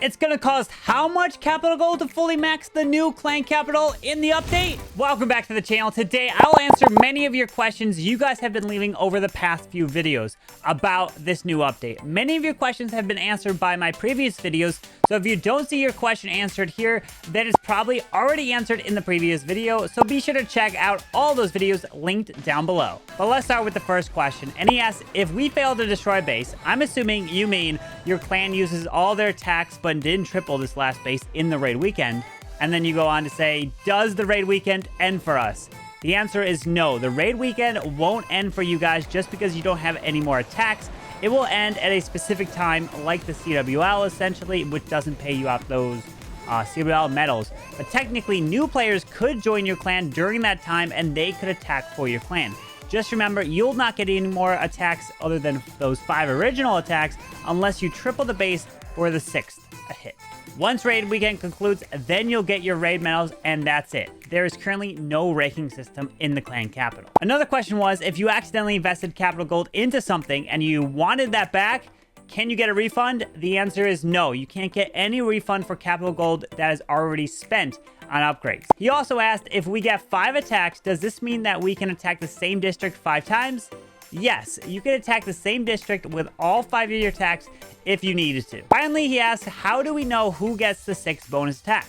It's gonna cost how much capital gold to fully max the new clan capital in the update? Welcome back to the channel. Today, I'll answer many of your questions you guys have been leaving over the past few videos about this new update. Many of your questions have been answered by my previous videos, so if you don't see your question answered here, then it's probably already answered in the previous video, so be sure to check out all those videos linked down below. But let's start with the first question, and he asks, if we fail to destroy base, I'm assuming you mean your clan uses all their attacks but didn't triple this last base in the raid weekend. And then you go on to say, does the raid weekend end for us? The answer is no. The raid weekend won't end for you guys just because you don't have any more attacks. It will end at a specific time, like the CWL essentially, which doesn't pay you out those CWL medals. But technically, new players could join your clan during that time and they could attack for your clan. Just remember, you'll not get any more attacks other than those 5 original attacks unless you triple the base for the 6th hit. Once raid weekend concludes, then you'll get your raid medals, and that's it. There is currently no ranking system in the clan capital. Another question was, if you accidentally invested capital gold into something and you wanted that back, can you get a refund? The answer is no. You can't get any refund for capital gold that is already spent on upgrades. He also asked, if we get 5 attacks, does this mean that we can attack the same district 5 times? Yes, you can attack the same district with all 5 of your attacks if you needed to. Finally, he asks, how do we know who gets the 6th bonus attack?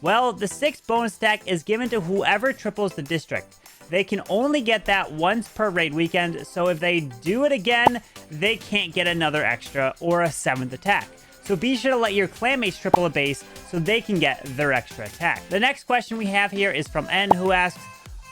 Well, the 6th bonus attack is given to whoever triples the district. They can only get that once per raid weekend, so if they do it again, they can't get another extra or a 7th attack. So be sure to let your clanmates triple a base so they can get their extra attack. The next question we have here is from N, who asks,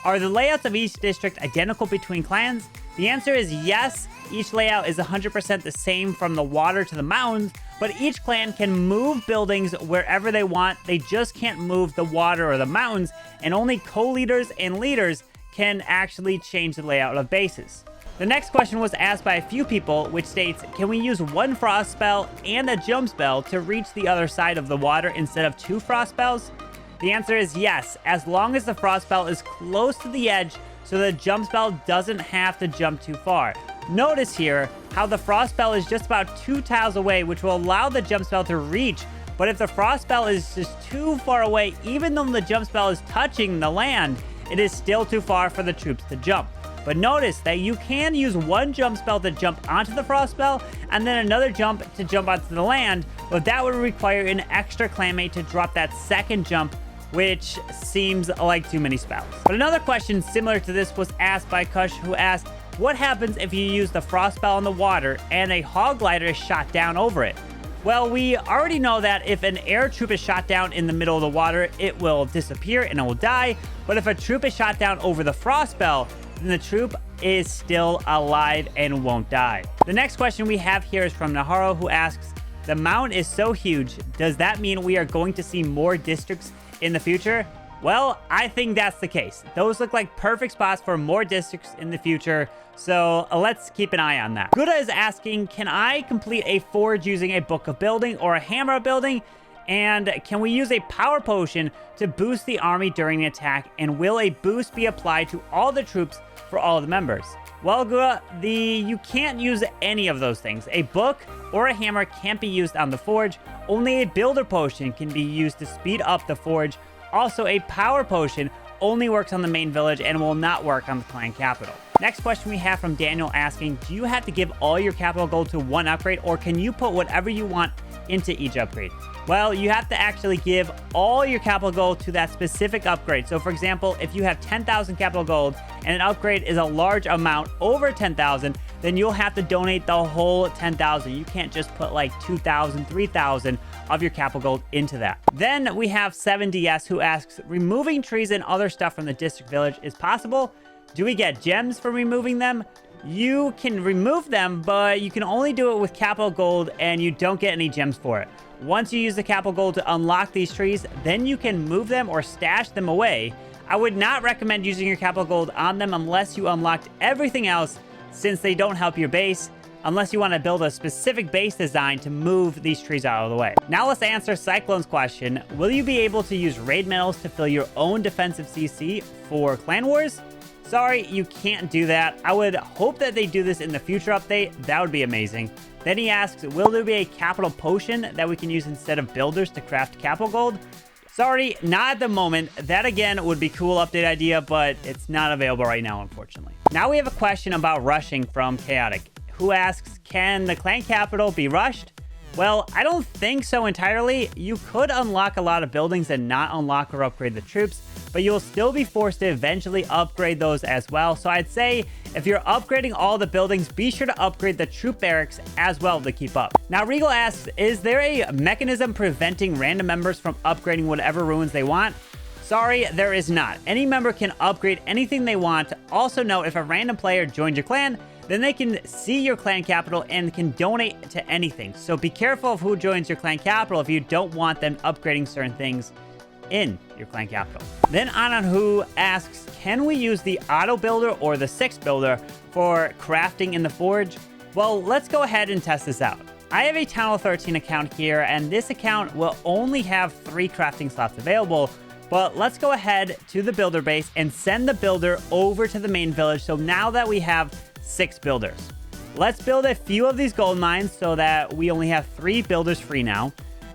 are the layouts of each district identical between clans? The answer is yes. Each layout is 100% the same from the water to the mountains, but each clan can move buildings wherever they want. They just can't move the water or the mountains, and only co-leaders and leaders can actually change the layout of bases. The next question was asked by a few people, which states, can we use 1 frost spell and a jump spell to reach the other side of the water instead of 2 frost spells? The answer is yes, as long as the frost spell is close to the edge so the jump spell doesn't have to jump too far. Notice here how the frost spell is just about 2 tiles away, which will allow the jump spell to reach. But if the frost spell is just too far away, even though the jump spell is touching the land, it is still too far for the troops to jump. But notice that you can use 1 jump spell to jump onto the frost spell and then another jump to jump onto the land, but that would require an extra clanmate to drop that 2nd jump, which seems like too many spells. But another question similar to this was asked by Kush, who asked, what happens if you use the frost spell in the water and a hog glider is shot down over it? Well, we already know that if an air troop is shot down in the middle of the water, it will disappear and it will die. But if a troop is shot down over the frost spell, then the troop is still alive and won't die. The next question we have here is from Naharo, who asks, the mountain is so huge, does that mean we are going to see more districts in the future? Well, I think that's the case. Those look like perfect spots for more districts in the future, so let's keep an eye on that. Guda is asking, can I complete a forge using a book of building or a hammer of building? And can we use a power potion to boost the army during the attack? And will a boost be applied to all the troops for all the members? Well, Guda, you can't use any of those things. A book or a hammer can't be used on the forge. Only a builder potion can be used to speed up the forge. Also, a power potion only works on the main village and will not work on the clan capital. Next question we have from Daniel asking, do you have to give all your capital gold to 1 upgrade, or can you put whatever you want into each upgrade? Well, you have to actually give all your capital gold to that specific upgrade. So for example, if you have 10,000 capital gold and an upgrade is a large amount over 10,000, then you'll have to donate the whole 10,000. You can't just put like 2,000, 3,000 of your capital gold into that. Then we have 7DS, who asks, removing trees and other stuff from the district village is possible? Do we get gems for removing them? You can remove them, but you can only do it with capital gold and you don't get any gems for it. Once you use the capital gold to unlock these trees, then you can move them or stash them away. I would not recommend using your capital gold on them unless you unlocked everything else, since they don't help your base, unless you want to build a specific base design to move these trees out of the way. Now let's answer Cyclone's question. Will you be able to use raid medals to fill your own defensive CC for Clan Wars? Sorry, you can't do that. I would hope that they do this in the future update. That would be amazing. Then he asks, will there be a capital potion that we can use instead of builders to craft capital gold? Sorry, not at the moment. That again would be a cool update idea, but it's not available right now, unfortunately. Now we have a question about rushing from Chaotic, who asks, can the clan capital be rushed? Well, I don't think so entirely. You could unlock a lot of buildings and not unlock or upgrade the troops, but you'll still be forced to eventually upgrade those as well. So I'd say if you're upgrading all the buildings, be sure to upgrade the troop barracks as well to keep up. Now, Regal asks, is there a mechanism preventing random members from upgrading whatever ruins they want? Sorry, there is not. Any member can upgrade anything they want. Also note, if a random player joins your clan, then they can see your clan capital and can donate to anything. So be careful of who joins your clan capital if you don't want them upgrading certain things in your clan capital. Then Ananhu asks, can we use the auto builder or the 6 builder for crafting in the forge? Well, let's go ahead and test this out. I have a Tunnel 13 account here, and this account will only have 3 crafting slots available. But let's go ahead to the builder base and send the builder over to the main village. So now that we have 6 builders, let's build a few of these gold mines so that we only have 3 builders free now.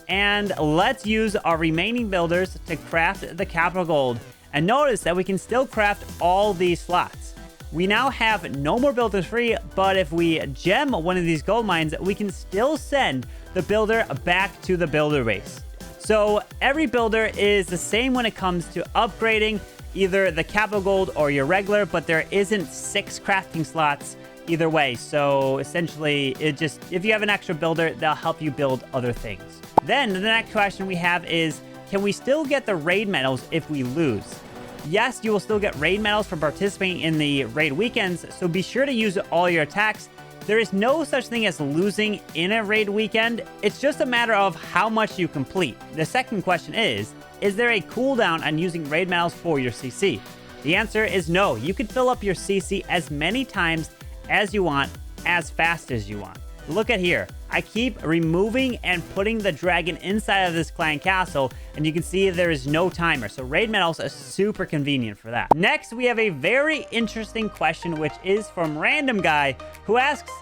And let's use our remaining builders to craft the capital gold. And notice that we can still craft all these slots. We now have no more builders free, but if we gem one of these gold mines, we can still send the builder back to the builder base. So every builder is the same when it comes to upgrading either the capital gold or your regular, but there isn't 6 crafting slots either way. So essentially, if you have an extra builder, they'll help you build other things. Then the next question we have is, can we still get the raid medals if we lose? Yes, you will still get raid medals for participating in the raid weekends, so be sure to use all your attacks. There is no such thing as losing in a raid weekend. It's just a matter of how much you complete. The second question is there a cooldown on using raid medals for your CC? The answer is no. You can fill up your CC as many times as you want, as fast as you want. Look at here. I keep removing and putting the dragon inside of this clan castle, and you can see there is no timer. So raid medals are super convenient for that. Next, we have a very interesting question, which is from Random Guy, who asks,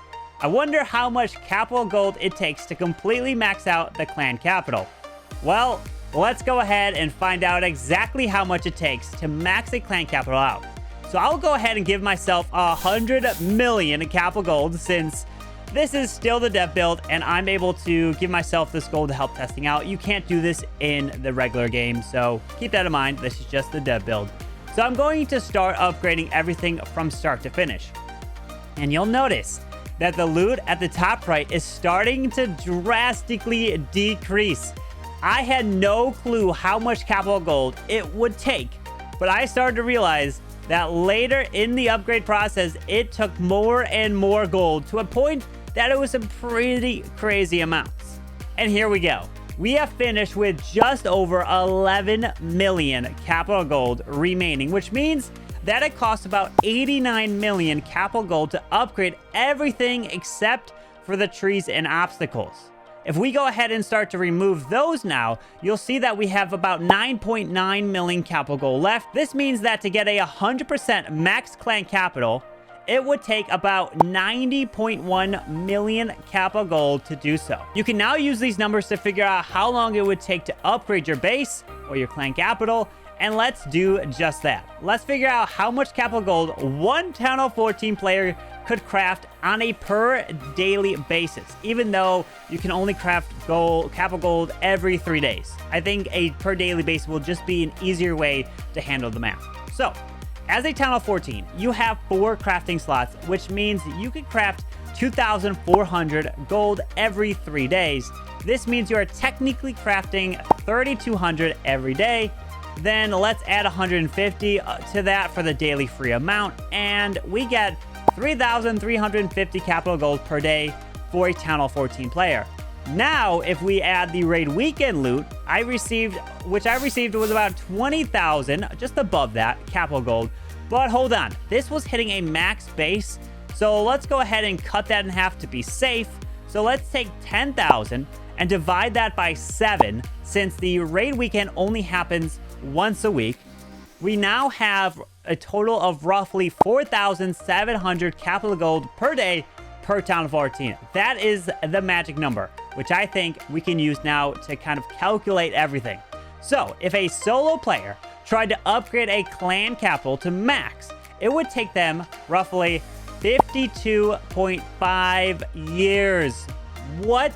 I wonder how much capital gold it takes to completely max out the clan capital. Well, let's go ahead and find out exactly how much it takes to max a clan capital out. So I'll go ahead and give myself 100 million capital gold, since this is still the dev build, and I'm able to give myself this gold to help testing out. You can't do this in the regular game, so keep that in mind. This is just the dev build. So I'm going to start upgrading everything from start to finish. And you'll notice that the loot at the top right is starting to drastically decrease. I had no clue how much capital gold it would take, but I started to realize that later in the upgrade process, it took more and more gold to a point that it was some pretty crazy amounts. And here we go. We have finished with just over 11 million capital gold remaining, which means that it costs about 89 million capital gold to upgrade everything except for the trees and obstacles. If we go ahead and start to remove those now, you'll see that we have about 9.9 million capital gold left. This means that to get a 100% max clan capital, it would take about 90.1 million capital gold to do so. You can now use these numbers to figure out how long it would take to upgrade your base or your clan capital, and let's do just that. Let's figure out how much capital gold one Town Hall 14 player could craft on a per daily basis, even though you can only craft capital gold every 3 days. I think a per daily basis will just be an easier way to handle the math. So, as a Town Hall 14, you have 4 crafting slots, which means you can craft 2,400 gold every 3 days. This means you are technically crafting 3,200 every day. Then let's add 150 to that for the daily free amount, and we get 3,350 capital gold per day for a Town Hall 14 player. Now, if we add the raid weekend loot, which I received was about 20,000, just above that, capital gold. But hold on, this was hitting a max base, so let's go ahead and cut that in half to be safe. So let's take 10,000 and divide that by 7, since the raid weekend only happens once a week. We now have a total of roughly 4,700 capital gold per day per town of 14. That is the magic number, which I think we can use now to kind of calculate everything. So if a solo player tried to upgrade a clan capital to max, it would take them roughly 52.5 years. What?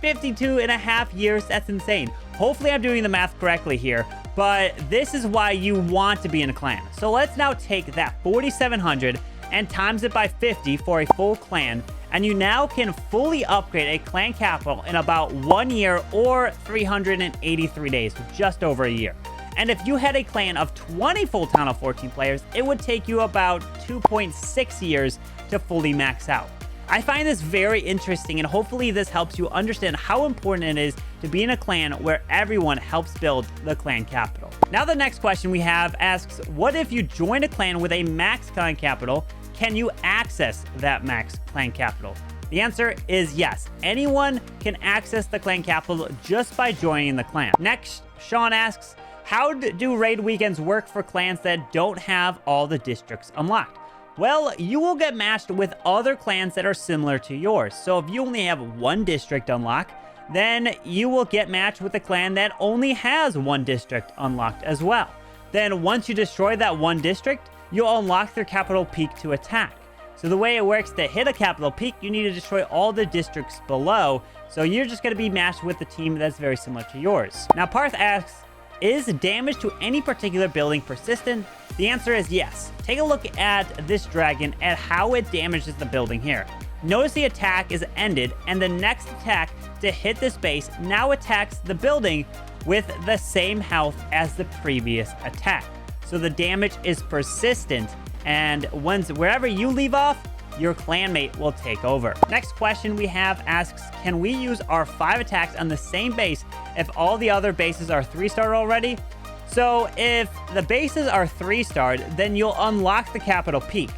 52 and a half years? That's insane. Hopefully I'm doing the math correctly here, but this is why you want to be in a clan. So let's now take that 4,700 and times it by 50 for a full clan, and you now can fully upgrade a clan capital in about 1 year or 383 days, just over a year. And if you had a clan of 20 full town of 14 players, it would take you about 2.6 years to fully max out. I find this very interesting, and hopefully this helps you understand how important it is to be in a clan where everyone helps build the clan capital. Now the next question we have asks, what if you join a clan with a max clan capital? Can you access that max clan capital? The answer is yes. Anyone can access the clan capital just by joining the clan. Next, Sean asks, how do raid weekends work for clans that don't have all the districts unlocked? Well, you will get matched with other clans that are similar to yours. So if you only have one district unlocked, then you will get matched with a clan that only has one district unlocked as well. Then once you destroy that one district, you'll unlock their capital peak to attack. So the way it works, to hit a capital peak, you need to destroy all the districts below. So you're just going to be matched with a team that's very similar to yours. Now Parth asks, is damage to any particular building persistent? The answer is yes. Take a look at this dragon at how it damages the building here. Notice the attack is ended, and the next attack to hit this base now attacks the building with the same health as the previous attack. So the damage is persistent, and wherever you leave off, your clanmate will take over. Next question we have asks, can we use our 5 attacks on the same base if all the other bases are 3-starred already? So if the bases are 3-starred, then you'll unlock the capital peak.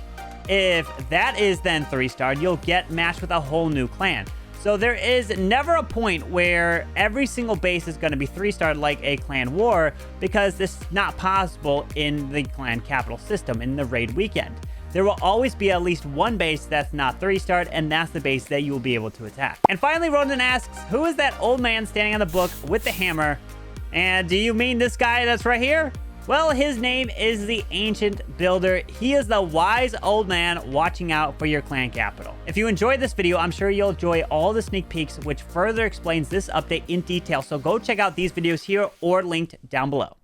If that is then 3-starred, you'll get matched with a whole new clan. So there is never a point where every single base is going to be 3-starred like a clan war, because this is not possible in the clan capital system in the raid weekend. There will always be at least one base that's not 3-starred, and that's the base that you will be able to attack. And finally, Ronan asks, who is that old man standing on the book with the hammer? And do you mean this guy that's right here? Well, his name is the Ancient Builder. He is the wise old man watching out for your clan capital. If you enjoyed this video, I'm sure you'll enjoy all the sneak peeks, which further explains this update in detail. So go check out these videos here or linked down below.